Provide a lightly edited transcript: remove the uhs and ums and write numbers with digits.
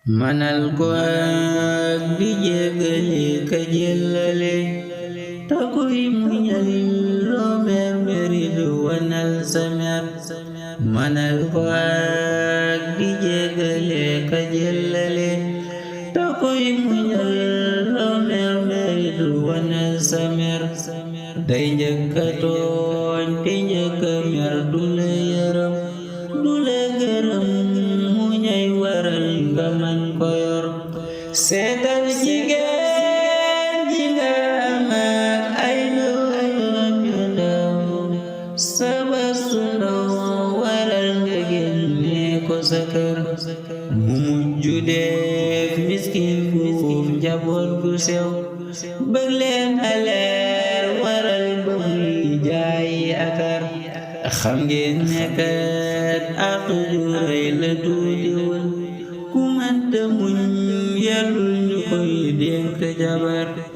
manal ko ak di jéggale ka jëllale takoy muñal loo mer du wanal sa mer manal ko ak di jéggale ka jëllale takoy muñal loo mer du wanal sa mer day njëkka tooñ te njëkka mer du la yërëm du la gërëm muñay waral nga man ko yor seetal jigéen ji nga am ak ay doom yu ndaw sabas su ndaw waral nga génne ko sa kër mu mujju def miskin fuuf njaboot gu sew bëgg leen a leer waral ba muy jaay akar xam ngeen ne kat ak ju rëy la tuutiwul ku mënta muñ yàllul ñu koy dénk jabar